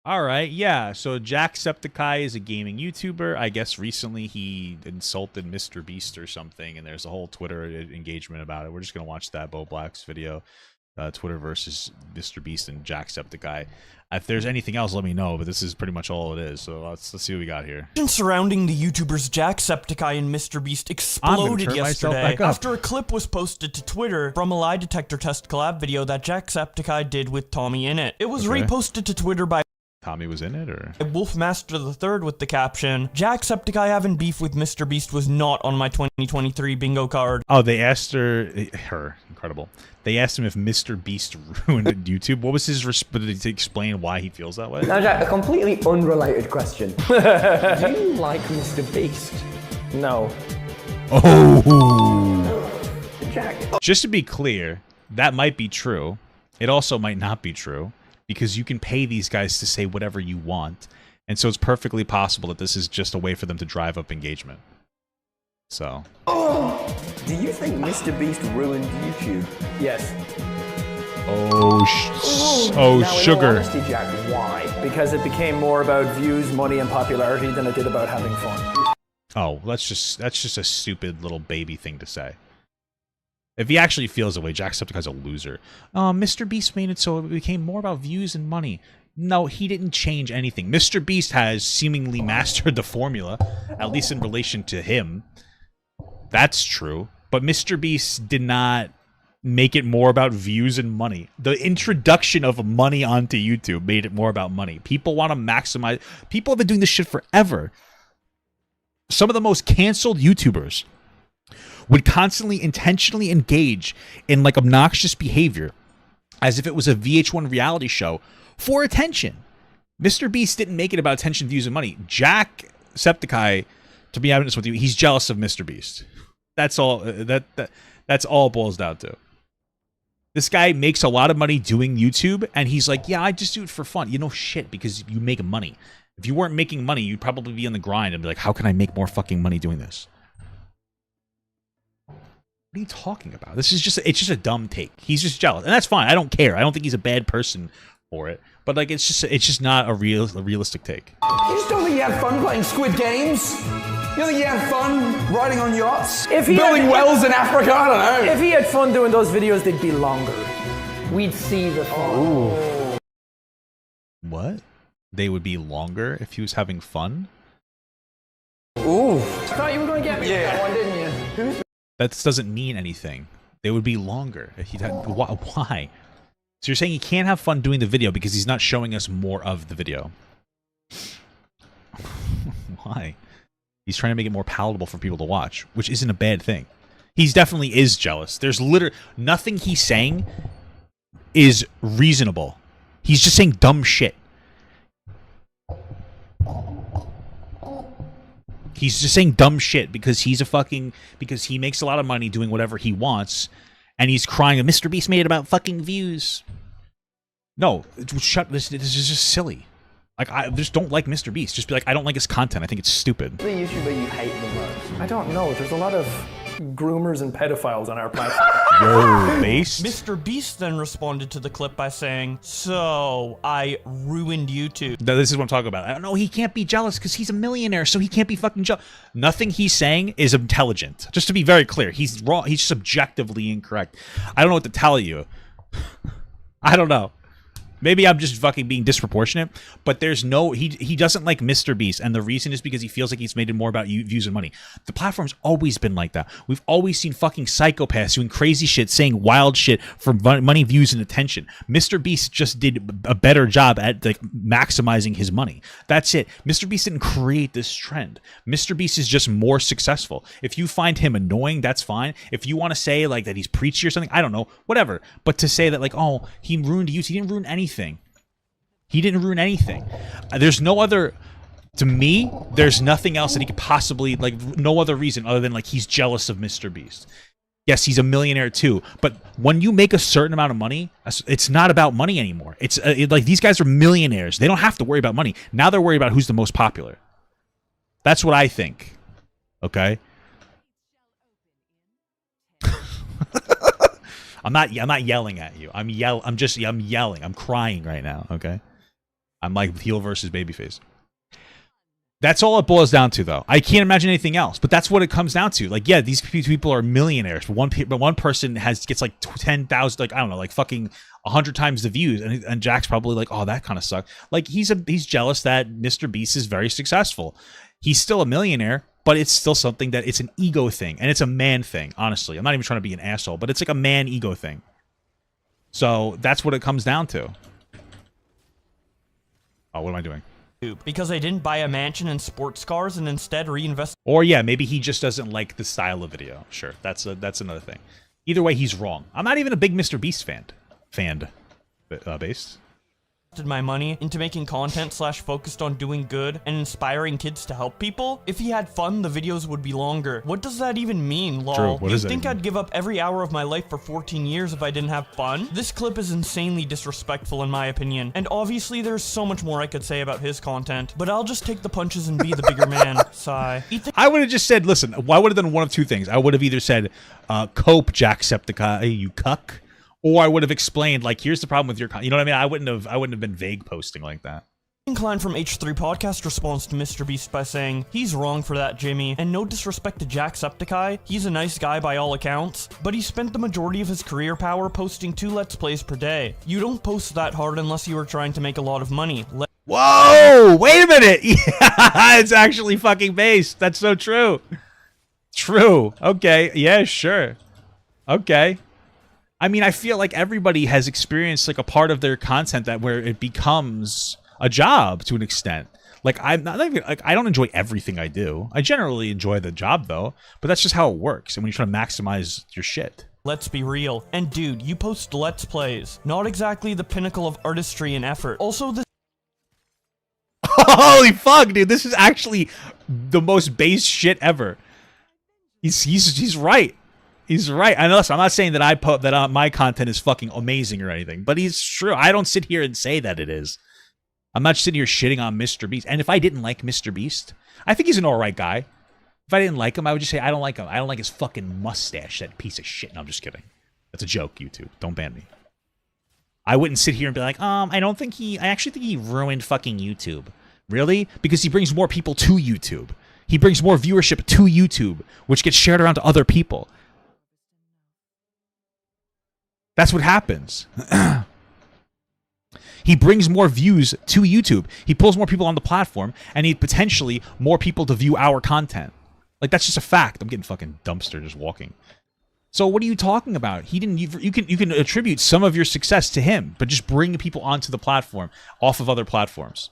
All right, yeah. So Jacksepticeye is a gaming YouTuber. I guess recently he insulted MrBeast or something, and there's a whole Twitter engagement about it. We're just gonna watch that Bo Black's video, Twitter versus MrBeast and Jacksepticeye. If there's anything else, let me know. But this is pretty much all it is. So let's see what we got here. Surrounding the YouTubers Jacksepticeye and MrBeast exploded yesterday after a clip was posted to Twitter from a lie detector test collab video that Jacksepticeye did with Tommy in it. It was reposted to Twitter by Tommy was in it, or Wolfmaster III with the caption, Jacksepticeye having beef with MrBeast was not on my 2023 bingo card. Oh, they asked her, incredible. They asked him if MrBeast ruined YouTube. What was his response to explain why he feels that way? Now, Jack, a completely unrelated question. Do you like MrBeast? No. Oh. Jack. Just to be clear, that might be true. It also might not be true, because you can pay these guys to say whatever you want. And so it's perfectly possible that this is just a way for them to drive up engagement. So. Oh, do you think MrBeast ruined YouTube? Yes. Oh, now, sugar. In all honesty, Jack, why? Because it became more about views, money, and popularity than it did about having fun. Oh, that's just a stupid little baby thing to say. If he actually feels that way, Jacksepticeye's a loser. MrBeast made it so it became more about views and money. No, he didn't change anything. MrBeast has seemingly mastered the formula, at least in relation to him. That's true. But MrBeast did not make it more about views and money. The introduction of money onto YouTube made it more about money. People want to maximize. People have been doing this shit forever. Some of the most canceled YouTubers would constantly intentionally engage in like obnoxious behavior as if it was a VH1 reality show for attention. MrBeast didn't make it about attention, views, and money. Jacksepticeye, to be honest with you, he's jealous of MrBeast. That's all. That's all it boils down to. This guy makes a lot of money doing YouTube, and he's like, yeah, I just do it for fun. You know, shit, because you make money. If you weren't making money, you'd probably be on the grind and be like, how can I make more fucking money doing this? What are you talking about? It's just a dumb take. He's just jealous, and that's fine. I don't care. I don't think he's a bad person for it. But like, it's just not a realistic take. You just don't think you have fun playing Squid Games? You don't think you have fun riding on yachts? Building wells in Africa? I don't know. If he had fun doing those videos, they'd be longer. We'd see the fun. Ooh. What? They would be longer if he was having fun? Ooh. I thought you were going to get me that one, didn't you? That doesn't mean anything. They would be longer. If he'd had, why? So you're saying he can't have fun doing the video because he's not showing us more of the video. Why? He's trying to make it more palatable for people to watch, which isn't a bad thing. He's definitely is jealous. There's literally nothing he's saying is reasonable. He's just saying dumb shit. He's just saying dumb shit because because he makes a lot of money doing whatever he wants, and he's crying, MrBeast made it about fucking views. No, shut this. This is just silly. Like, I just don't like MrBeast. Just be like, I don't like his content. I think it's stupid. The YouTuber you hate the most? I don't know. There's a lot of groomers and pedophiles on our platform. Yo, Beast. MrBeast then responded to the clip by saying, so I ruined YouTube. This is what I'm talking about. I don't know. He can't be jealous because he's a millionaire, so he can't be fucking jealous. Nothing he's saying is intelligent. Just to be very clear, he's wrong. He's just objectively incorrect. I don't know what to tell you. I don't know. Maybe I'm just fucking being disproportionate, but there's no, he doesn't like MrBeast, and the reason is because he feels like he's made it more about views and money. The platform's always been like that. We've always seen fucking psychopaths doing crazy shit, saying wild shit for money, views, and attention. MrBeast just did a better job at like maximizing his money. That's it. MrBeast didn't create this trend. MrBeast is just more successful. If you find him annoying, that's fine. If you want to say like that he's preachy or something, I don't know, whatever. But to say that like, oh, he ruined YouTube, he didn't ruin anything. He didn't ruin anything. There's no other, to me, there's nothing else that he could possibly, like, no other reason other than, like, he's jealous of MrBeast. Yes, he's a millionaire too, but when you make a certain amount of money, it's not about money anymore. It's like, these guys are millionaires. They don't have to worry about money. Now they're worried about who's the most popular. That's what I think. Okay? I'm not yelling at you. I'm yelling. I'm crying right now, okay? I'm like heel versus babyface. That's all it boils down to, though. I can't imagine anything else. But that's what it comes down to. Like, yeah, these people are millionaires. But one person gets like 10,000, like I don't know, like fucking 100 times the views, and Jack's probably like, oh, that kind of sucks. Like he's jealous that MrBeast is very successful. He's still a millionaire, but it's still something that it's an ego thing, and it's a man thing. Honestly, I'm not even trying to be an asshole, but it's like a man ego thing. So that's what it comes down to. Oh, what am I doing? Because I didn't buy a mansion and sports cars and instead reinvest. Or yeah, maybe he just doesn't like the style of video. Sure, that's another thing. Either way, he's wrong. I'm not even a big MrBeast based. My money into making content / focused on doing good and inspiring kids to help people. If he had fun, the videos would be longer. What does that even mean, lol? True. What you does that think mean? I'd give up every hour of my life for 14 years if I didn't have fun? This clip is insanely disrespectful in my opinion, and obviously there's so much more I could say about his content, but I'll just take the punches and be the bigger man. Sigh. I would have just said, listen, I would have done one of two things. I would have either said, cope, Jacksepticeye, you cuck. Or I would have explained, like, here's the problem with your you know what I mean? I wouldn't have been vague posting like that. Klein from H3 Podcast responds to MrBeast by saying, he's wrong for that, Jimmy, and no disrespect to Jacksepticeye, he's a nice guy by all accounts, but he spent the majority of his career power posting 2 Let's Plays per day. You don't post that hard unless you are trying to make a lot of money. Whoa! Wait a minute! Yeah, it's actually fucking based. That's so true. True. Okay. Yeah, sure. Okay. I mean, I feel like everybody has experienced like a part of their content that where it becomes a job to an extent. Like I'm not even like I don't enjoy everything I do. I generally enjoy the job though, but that's just how it works. And when you're trying to maximize your shit. Let's be real. And dude, you post Let's Plays. Not exactly the pinnacle of artistry and effort. Also, this holy fuck, dude! This is actually the most base shit ever. He's right. He's right. And listen, I'm not saying that my content is fucking amazing or anything, but he's true. I don't sit here and say that it is. I'm not sitting here shitting on MrBeast. And if I didn't like MrBeast, I think he's an alright guy. If I didn't like him, I would just say I don't like him. I don't like his fucking mustache, that piece of shit. No, I'm just kidding. That's a joke, YouTube. Don't ban me. I wouldn't sit here and be like, I actually think he ruined fucking YouTube. Really? Because he brings more people to YouTube. He brings more viewership to YouTube, which gets shared around to other people. That's what happens. He brings more views to YouTube. He pulls more people on the platform, and he potentially more people to view our content. Like, that's just a fact. I'm getting fucking dumpster just walking. So what are you talking about? He didn't. You can attribute some of your success to him, but just bring people onto the platform off of other platforms.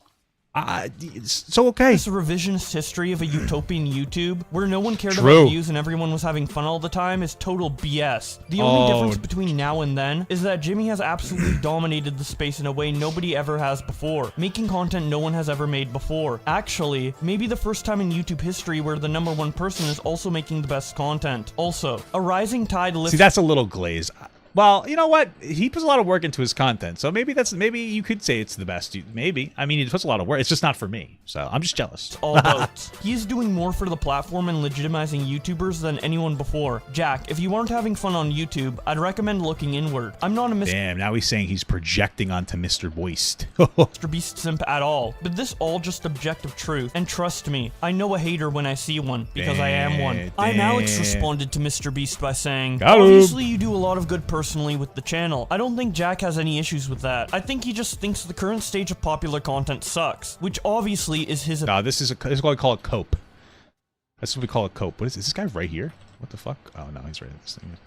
So okay. This revisionist history of a utopian YouTube where no one cared about views and everyone was having fun all the time is total BS. The only difference between now and then is that Jimmy has absolutely dominated the space in a way nobody ever has before, making content no one has ever made before. Actually, maybe the first time in YouTube history where the #1 person is also making the best content. Also, a rising tide lifts. See, that's a little glaze. Well, you know what? He puts a lot of work into his content, so maybe you could say it's the best. Maybe. I mean, he puts a lot of work. It's just not for me, so I'm just jealous. All boats. He's doing more for the platform and legitimizing YouTubers than anyone before. Jack, if you aren't having fun on YouTube, I'd recommend looking inward. I'm not a Damn, now he's saying he's projecting onto MrBeast. MrBeast simp at all, but this all just objective truth. And trust me, I know a hater when I see one, because I am one. I'm Alex responded to MrBeast by saying, obviously you do a lot of good personally with the channel. I don't think Jack has any issues with that. I think he just thinks the current stage of popular content sucks, which obviously is his. No, this is what we call a cope. That's what we call a cope. What is this guy right here? What the fuck? Oh no, he's right at this thing.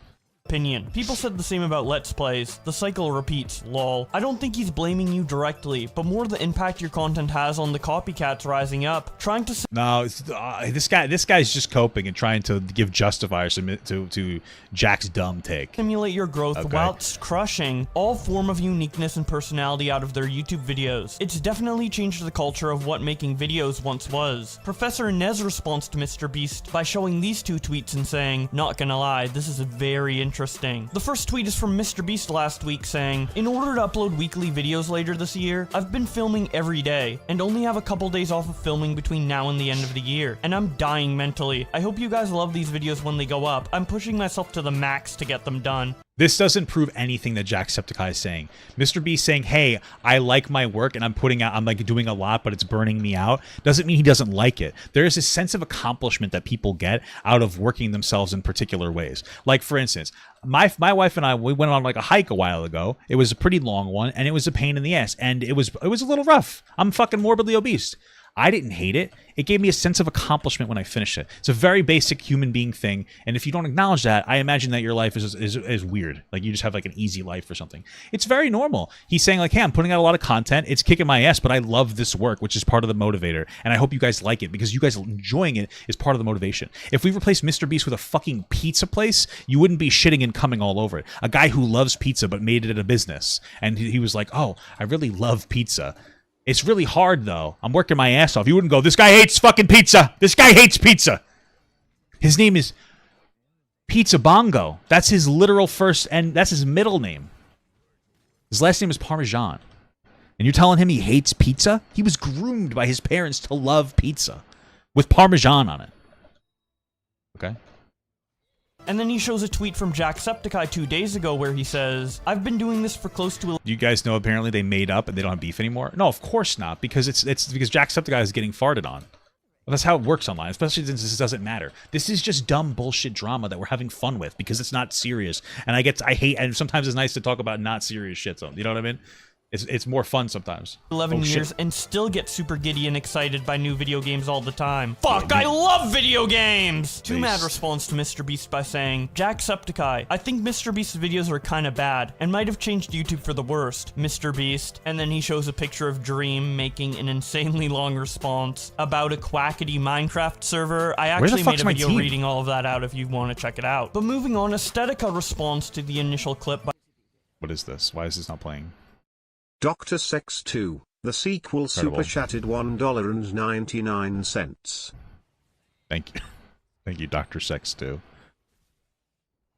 Opinion. People said the same about Let's Plays. The cycle repeats, lol. I don't think he's blaming you directly, but more the impact your content has on the copycats rising up, trying to. No, this guy's just coping and trying to give justifiers to Jack's dumb take. Simulate your growth whilst crushing all form of uniqueness and personality out of their YouTube videos. It's definitely changed the culture of what making videos once was. Professor Nez responds to MrBeast by showing these 2 tweets and saying, not gonna lie, this is very interesting. The first tweet is from MrBeast last week saying, in order to upload weekly videos later this year, I've been filming every day and only have a couple days off of filming between now and the end of the year, and I'm dying mentally. I hope you guys love these videos when they go up. I'm pushing myself to the max to get them done. This doesn't prove anything that Jacksepticeye is saying. MrBeast saying, hey, I like my work and I'm like doing a lot, but it's burning me out, doesn't mean he doesn't like it. There is a sense of accomplishment that people get out of working themselves in particular ways. Like, for instance, my wife and I, we went on like a hike a while ago. It was a pretty long one, and it was a pain in the ass, and it was a little rough. I'm fucking morbidly obese. I didn't hate it. It gave me a sense of accomplishment when I finished it. It's a very basic human being thing, and if you don't acknowledge that, I imagine that your life is weird. Like, you just have like an easy life or something. It's very normal. He's saying like, hey, I'm putting out a lot of content. It's kicking my ass, but I love this work, which is part of the motivator, and I hope you guys like it, because you guys enjoying it is part of the motivation. If we replaced MrBeast with a fucking pizza place, you wouldn't be shitting and coming all over it. A guy who loves pizza but made it a business, and he was like, oh, I really love pizza. It's really hard, though. I'm working my ass off. You wouldn't go, this guy hates fucking pizza. This guy hates pizza. His name is Pizza Bongo. That's his literal first, and that's his middle name. His last name is Parmesan. And you're telling him he hates pizza? He was groomed by his parents to love pizza with Parmesan on it. Okay? And then he shows a tweet from Jacksepticeye 2 days ago where he says, I've been doing this for close to... You guys know apparently they made up and they don't have beef anymore? No, of course not, because it's because Jacksepticeye is getting farted on. Well, that's how it works online, especially since this doesn't matter. This is just dumb bullshit drama that we're having fun with because it's not serious. And I hate, and sometimes it's nice to talk about not serious shit, so, you know what I mean? It's more fun sometimes. 11 years and still get super giddy and excited by new video games all the time. Fuck, I love video games! Too Mad responds to MrBeast by saying, Jacksepticeye, I think MrBeast's videos are kinda bad and might have changed YouTube for the worst. MrBeast. And then he shows a picture of Dream making an insanely long response about a quackity Minecraft server. I actually made a video reading all of that out if you want to check it out. But moving on, Aesthetica responds to the initial clip by... What is this? Why is this not playing? Dr. Sex 2, the sequel, super chatted $1.99. Thank you. Thank you, Dr. Sex 2.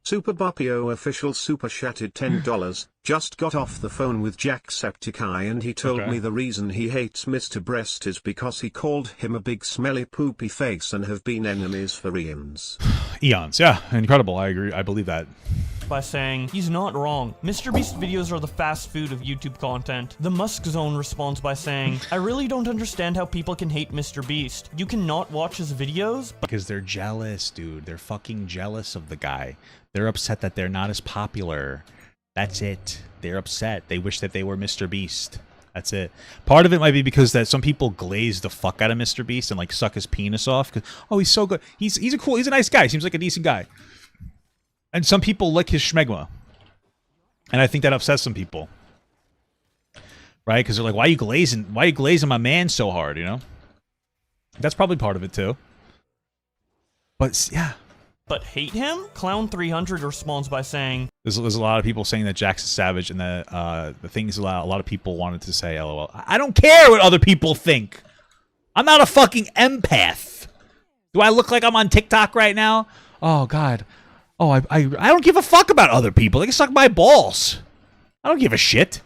Super Buppio official super chatted $10. Just got off the phone with Jacksepticeye and he told me the reason he hates Mr. Breast is because he called him a big smelly poopy face and have been enemies for eons. Eons, yeah, incredible. I agree. I believe that. By saying, he's not wrong. MrBeast videos are the fast food of YouTube content. The Musk Zone responds by saying, I really don't understand how people can hate MrBeast. You cannot watch his videos? Because they're jealous, dude. They're fucking jealous of the guy. They're upset that they're not as popular. That's it. They're upset. They wish that they were MrBeast. That's it. Part of it might be because that some people glaze the fuck out of MrBeast and like suck his penis off. Cause, oh, he's so good. He's a nice guy. Seems like a decent guy. And some people lick his schmegma. And I think that upsets some people. Right? Because they're like, why are you glazing my man so hard, you know? That's probably part of it too. But yeah. But hate him? Clown300 responds by saying, There's a lot of people saying that Jax is savage and that the things a lot of people wanted to say LOL. I don't care what other people think. I'm not a fucking empath. Do I look like I'm on TikTok right now? Oh, God. Oh, I don't give a fuck about other people. They can suck my balls. I don't give a shit.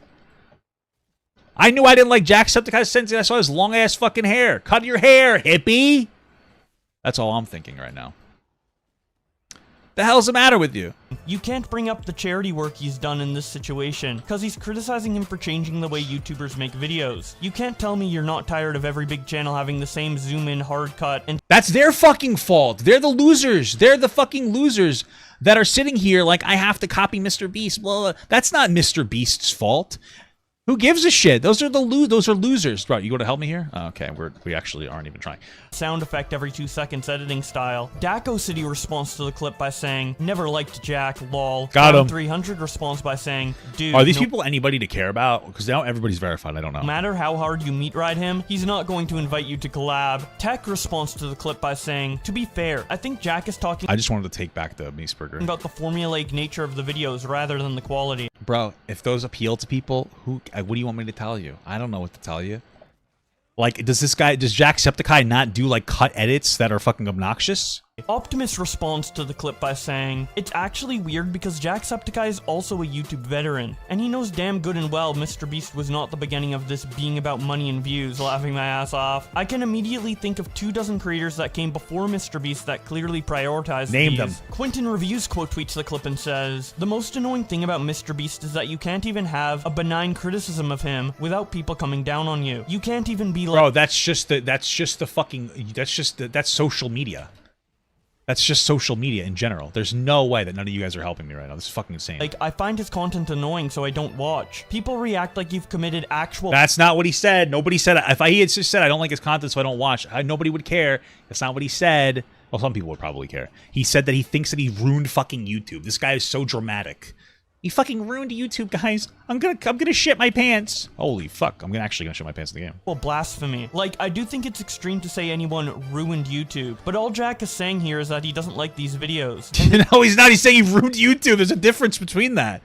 I knew I didn't like Jacksepticeye since I saw his long-ass fucking hair. Cut your hair, hippie. That's all I'm thinking right now. The hell's the matter with you? You can't bring up the charity work he's done in this situation, because he's criticizing him for changing the way YouTubers make videos. You can't tell me you're not tired of every big channel having the same zoom-in hard cut and— That's their fucking fault. They're the losers. They're the fucking losers that are sitting here like, I have to copy MrBeast. Well, that's not MrBeast's fault. Who gives a shit? Those are losers. Bro, you going to help me here? Oh, okay, we actually aren't even trying. Sound effect every 2 seconds editing style. Daco City responds to the clip by saying, never liked Jack, lol. Got him. 300 responds by saying, dude. Are these people anybody to care about? Because now everybody's verified, I don't know. No matter how hard you meat ride him, he's not going to invite you to collab. Tech responds to the clip by saying, to be fair, I think Jack is talking— I just wanted to take back the Meese Burger. —about the formulaic nature of the videos rather than the quality. Bro, if those appeal to people, what do you want me to tell you? I don't know what to tell you. Like, does Jacksepticeye not do like cut edits that are fucking obnoxious? Optimus responds to the clip by saying, "It's actually weird because Jacksepticeye is also a YouTube veteran, and he knows damn good and well MrBeast was not the beginning of this being about money and views," laughing my ass off. I can immediately think of 24 creators that came before MrBeast that clearly prioritized Name these. them. Quentin Reviews quote tweets the clip and says, "The most annoying thing about MrBeast is that you can't even have a benign criticism of him without people coming down on you. You can't even be like..." Bro, that's social media. That's just social media in general. There's no way that none of you guys are helping me right now. This is fucking insane. Like, I find his content annoying, so I don't watch. People react like you've committed actual... That's not what he said. Nobody said... If he had just said, I don't like his content, so I don't watch, nobody would care. That's not what he said. Well, some people would probably care. He said that he thinks that he ruined fucking YouTube. This guy is so dramatic. He fucking ruined YouTube, guys. I'm gonna shit my pants. Holy fuck. I'm actually gonna shit my pants in the game. Well, blasphemy. Like, I do think it's extreme to say anyone ruined YouTube, but all Jack is saying here is that he doesn't like these videos. No, he's not. He's saying he ruined YouTube. There's a difference between that.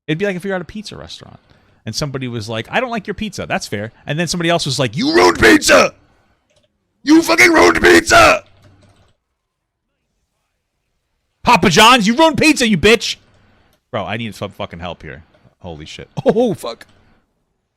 It'd be like if you're at a pizza restaurant and somebody was like, I don't like your pizza. That's fair. And then somebody else was like, you ruined pizza! You fucking ruined pizza! Papa John's, you ruined pizza, you bitch! Bro, I need some fucking help here. Holy shit. Oh, fuck.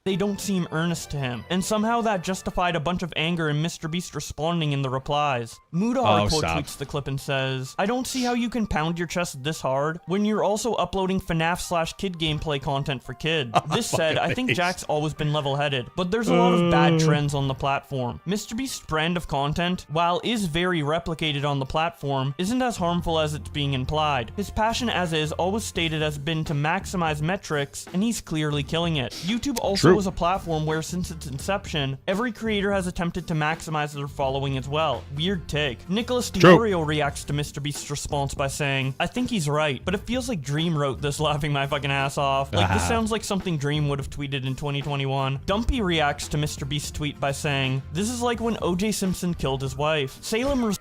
They don't seem earnest to him, and somehow that justified a bunch of anger in MrBeast responding in the replies. Moodar quote tweets the clip and says, "I don't see how you can pound your chest this hard when you're also uploading FNAF/kid gameplay content for kids." This said, I think Jack's always been level-headed, but there's a lot of bad trends on the platform. MrBeast's brand of content, while is very replicated on the platform, isn't as harmful as it's being implied. His passion as is always stated has been to maximize metrics, and he's clearly killing it. YouTube also was a platform where, since its inception, every creator has attempted to maximize their following as well. Weird take. Nicholas DiOrio reacts to MrBeast's response by saying, "I think he's right, but it feels like Dream wrote this," laughing my fucking ass off. Like, this sounds like something Dream would have tweeted in 2021. Dumpy reacts to MrBeast's tweet by saying, "This is like when O.J. Simpson killed his wife." Salem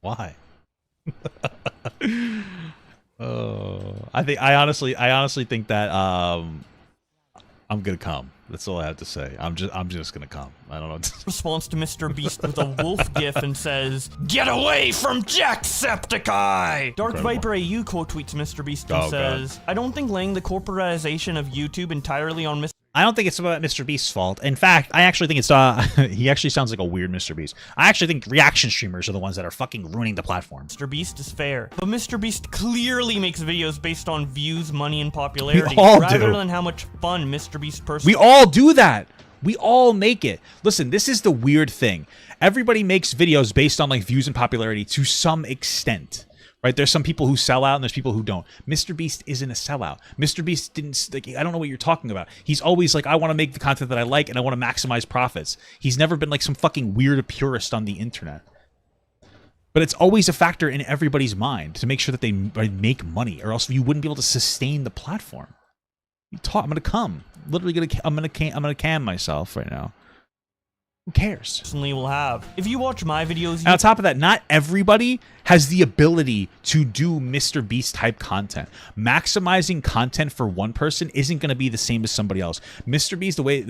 Why? I honestly think that I'm gonna come. That's all I have to say. I'm just gonna come. I don't know. Response to MrBeast with a wolf gif and says, "Get away from Jacksepticeye!" Dark Viper AU quote tweets MrBeast and says, "I don't think laying the corporatization of YouTube entirely on I don't think it's about MrBeast's fault. In fact, I actually think it's he actually sounds like a weird MrBeast. I actually think reaction streamers are the ones that are fucking ruining the platform. MrBeast is fair, but MrBeast clearly makes videos based on views, money, and popularity, We all rather do. than how much fun MrBeast personally. We all do that. We all make it. Listen, this is the weird thing. Everybody makes videos based on like views and popularity to some extent. Right? There's some people who sell out and there's people who don't. MrBeast isn't a sellout. MrBeast didn't, like, I don't know what you're talking about. He's always like, I want to make the content that I like and I want to maximize profits. He's never been like some fucking weird purist on the internet. But it's always a factor in everybody's mind to make sure that they make money, or else you wouldn't be able to sustain the platform. I'm gonna come. Literally I'm gonna cam myself right now. Who cares? Personally will have. If you watch my videos, and on top of that, not everybody has the ability to do MrBeast type content. Maximizing content for one person isn't going to be the same as somebody else. MrBeast, the way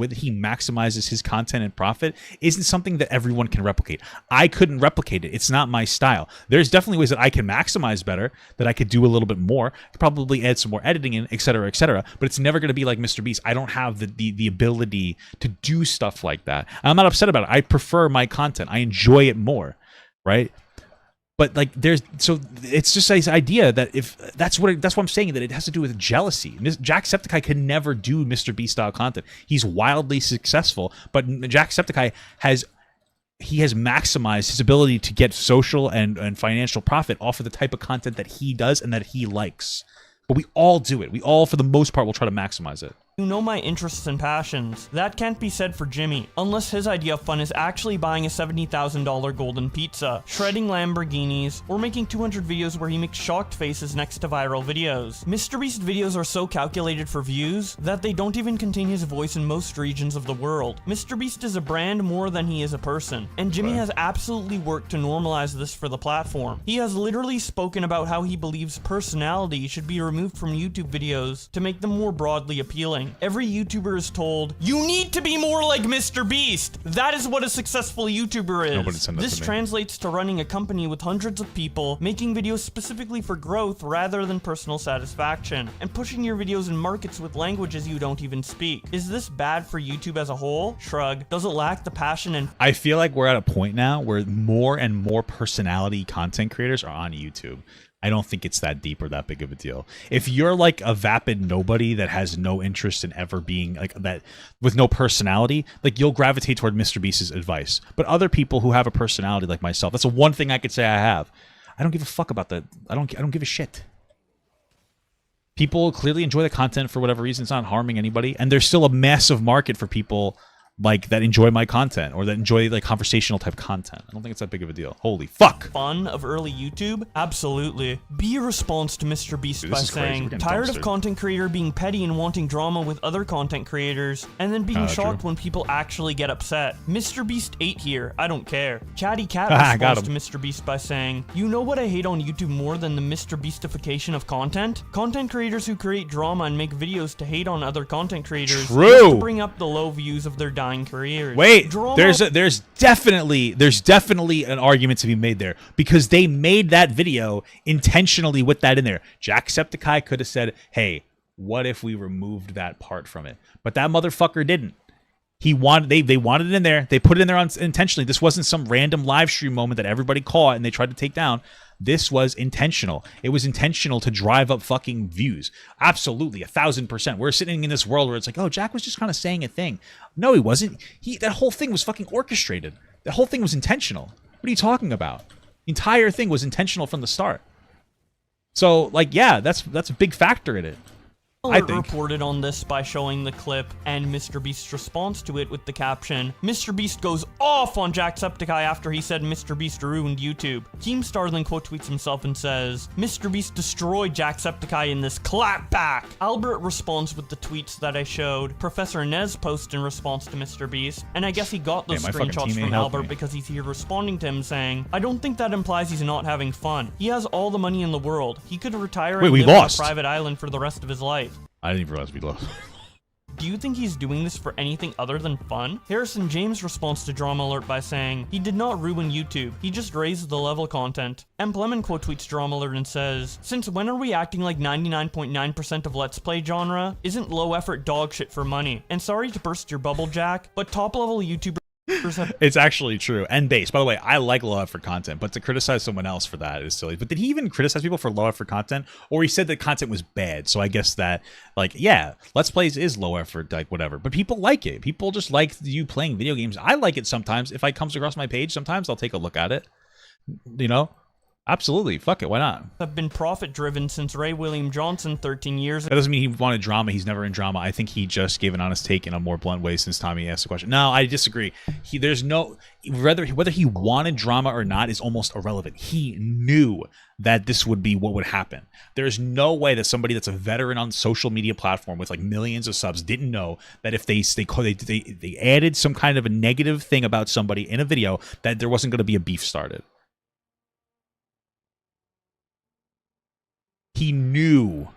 that he maximizes his content and profit isn't something that everyone can replicate. I couldn't replicate it. It's not my style. There's definitely ways that I can maximize better, that I could do a little bit more, I could probably add some more editing in, etc., but it's never going to be like MrBeast. I don't have the ability to do stuff like that. I'm not upset about it. I prefer my content. I enjoy it more, right? But like, it's just this idea that if that's what I'm saying, that it has to do with jealousy. Jacksepticeye can never do MrBeast style content. He's wildly successful, but Jacksepticeye has maximized his ability to get social and financial profit off of the type of content that he does and that he likes. But we all do it. We all, for the most part, will try to maximize it. You know my interests and passions. That can't be said for Jimmy, unless his idea of fun is actually buying a $70,000 golden pizza, shredding Lamborghinis, or making 200 videos where he makes shocked faces next to viral videos. MrBeast videos are so calculated for views that they don't even contain his voice in most regions of the world. MrBeast is a brand more than he is a person, and Jimmy has absolutely worked to normalize this for the platform. He has literally spoken about how he believes personality should be removed from YouTube videos to make them more broadly appealing. nothing. Every YouTuber is told, you need to be more like MrBeast. That is what a successful YouTuber is. Nobody sent that This to me. translates to running a company with hundreds of people, making videos specifically for growth rather than personal satisfaction, and pushing your videos in markets with languages you don't even speak. Is this bad for YouTube as a whole? Shrug. Does it lack the passion and... I feel like we're at a point now where more and more personality content creators are on YouTube. I don't think it's that deep or that big of a deal. If you're like a vapid nobody that has no interest in ever being like that, with no personality, like you'll gravitate toward MrBeast's advice. But other people who have a personality like myself, that's the one thing I could say I have. I don't give a fuck about that. I don't give a shit. People clearly enjoy the content for whatever reason. It's not harming anybody, and there's still a massive market for people like that enjoy my content or that enjoy like conversational type content. I don't think it's that big of a deal. Holy fuck. Fun of early YouTube? Absolutely. Be a response to MrBeast by saying, tired of content creator being petty and wanting drama with other content creators, and then being shocked when people actually get upset. MrBeast 8 here, I don't care. Chatty Cat responds to MrBeast by saying, you know what I hate on YouTube more than the MrBeastification of content? Content creators who create drama and make videos to hate on other content creators. True. To bring up the low views of their dying careers. Wait, drama. there's definitely an argument to be made there, because they made that video intentionally with that in there. Jacksepticeye could have said, hey, what if we removed that part from it? But that motherfucker didn't. He wanted they wanted it in there. They put it in there intentionally. This wasn't some random live stream moment that everybody caught and they tried to take down. This was intentional. It was intentional to drive up fucking views. Absolutely, 1000%. We're sitting in this world where it's like, oh, Jack was just kind of saying a thing. No, he wasn't. That whole thing was fucking orchestrated. The whole thing was intentional. What are you talking about? The entire thing was intentional from the start. So, like, yeah, that's a big factor in it. I think. Reported on this by showing the clip and MrBeast's response to it with the caption, MrBeast goes off on Jacksepticeye after he said MrBeast ruined YouTube. Keemstarling quote tweets himself and says, MrBeast destroyed Jacksepticeye in this clapback. Albert responds with the tweets that I showed. Professor Nez posts in response to MrBeast, and I guess he got those screenshots from Albert because he's here responding to him saying, I don't think that implies he's not having fun. He has all the money in the world. He could retire and live on a private island for the rest of his life. I didn't even realize we lost. Do you think he's doing this for anything other than fun? Harrison James responds to Drama Alert by saying, he did not ruin YouTube, he just raised the level content. M. Plemon quote tweets Drama Alert and says, since when are we acting like 99.9% of Let's Play genre isn't low effort dog shit for money? And sorry to burst your bubble, Jack, but top level YouTubers It's actually true. And base. By the way, I like low effort content, but to criticize someone else for that is silly. But did he even criticize people for low effort content? Or he said that content was bad. So I guess that, like, yeah, Let's Plays is low effort, like, whatever. But people like it. People just like you playing video games. I like it sometimes. If it comes across my page, sometimes I'll take a look at it. You know? Absolutely. Fuck it. Why not? Have been profit-driven since Ray William Johnson 13 years ago. That doesn't mean he wanted drama. He's never in drama. I think he just gave an honest take in a more blunt way since Tommy asked the question. No, I disagree. There's no... Whether he wanted drama or not is almost irrelevant. He knew that this would be what would happen. There's no way that somebody that's a veteran on social media platform with like millions of subs didn't know that if they added some kind of a negative thing about somebody in a video, that there wasn't going to be a beef started. He knew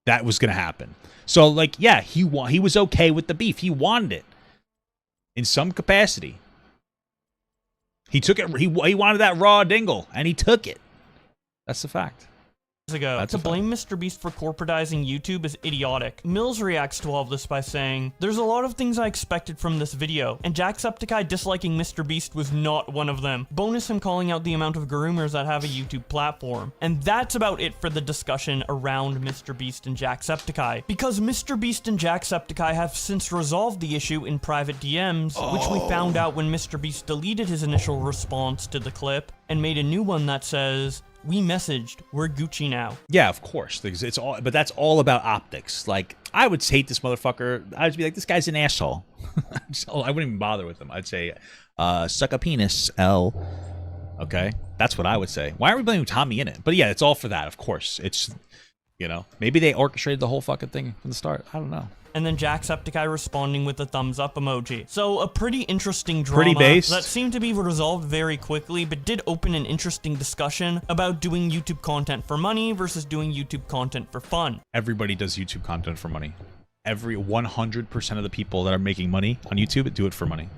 that was going to happen. So, like, yeah, he was okay with the beef. He wanted it in some capacity. He took it. He wanted that raw dingle, and he took it. That's the fact. Ago. To blame MrBeast for corporatizing YouTube is idiotic. Mills reacts to all of this by saying, there's a lot of things I expected from this video, and Jacksepticeye disliking MrBeast was not one of them. Bonus him calling out the amount of groomers that have a YouTube platform. And that's about it for the discussion around MrBeast and Jacksepticeye, because MrBeast and Jacksepticeye have since resolved the issue in private DMs, which we found out when MrBeast deleted his initial response to the clip and made a new one that says, we messaged, we're Gucci now. Yeah, of course. It's all, but that's all about optics. Like, I would hate this motherfucker. I'd be like, this guy's an asshole. I wouldn't even bother with him. I'd say, suck a penis, L. Okay? That's what I would say. Why aren't we blaming Tommy in it? But yeah, it's all for that, of course. It's, you know, maybe they orchestrated the whole fucking thing from the start. I don't know. And then Jacksepticeye responding with a thumbs up emoji. So a pretty interesting drama that seemed to be resolved very quickly, but did open an interesting discussion about doing YouTube content for money versus doing YouTube content for fun. Everybody does YouTube content for money. every 100% of the people that are making money on YouTube do it for money.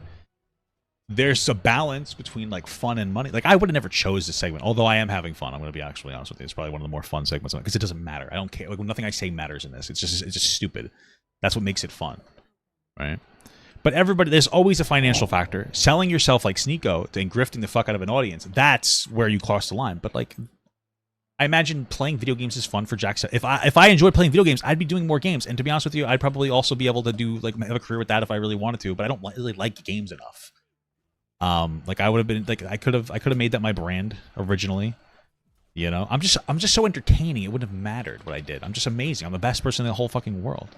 There's a balance between like fun and money. Like I would have never chose this segment, although I am having fun. I'm going to be actually honest with you. It's probably one of the more fun segments because it doesn't matter. I don't care. Like nothing I say matters in this. It's just stupid. That's what makes it fun, right? But everybody, there's always a financial factor. Selling yourself like Sneeko and grifting the fuck out of an audience, that's where you cross the line. But like, I imagine playing video games is fun for Jacksepticeye. If I enjoyed playing video games, I'd be doing more games. And to be honest with you, I'd probably also be able to do like have a career with that if I really wanted to. But I don't really like games enough. Like I would have been like I could have made that my brand originally. You know, I'm just so entertaining. It wouldn't have mattered what I did. I'm just amazing. I'm the best person in the whole fucking world.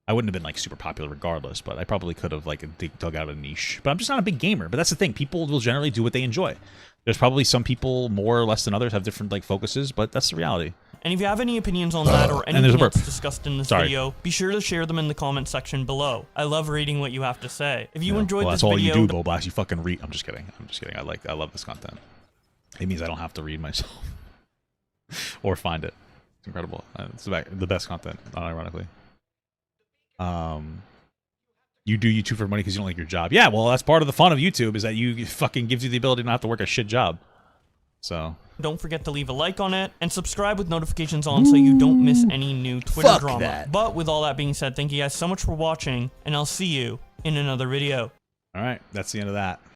I wouldn't have been like super popular regardless, but I probably could have like dug out a niche. But I'm just not a big gamer. But that's the thing. People will generally do what they enjoy. There's probably some people more or less than others have different like focuses, but that's the reality. And if you have any opinions on that or anything else discussed in this video, be sure to share them in the comment section below. I love reading what you have to say. If you enjoyed this video, that's all you do, Boblast. You fucking read. I'm just kidding. I love this content. It means I don't have to read myself or find it. It's incredible. It's the best content, unironically. You do YouTube for money because you don't like your job. Yeah, well, that's part of the fun of YouTube is that you fucking gives you the ability not to work a shit job. So don't forget to leave a like on it and subscribe with notifications on so you don't miss any new Twitter drama. That. But with all that being said, thank you guys so much for watching, and I'll see you in another video. All right, that's the end of that.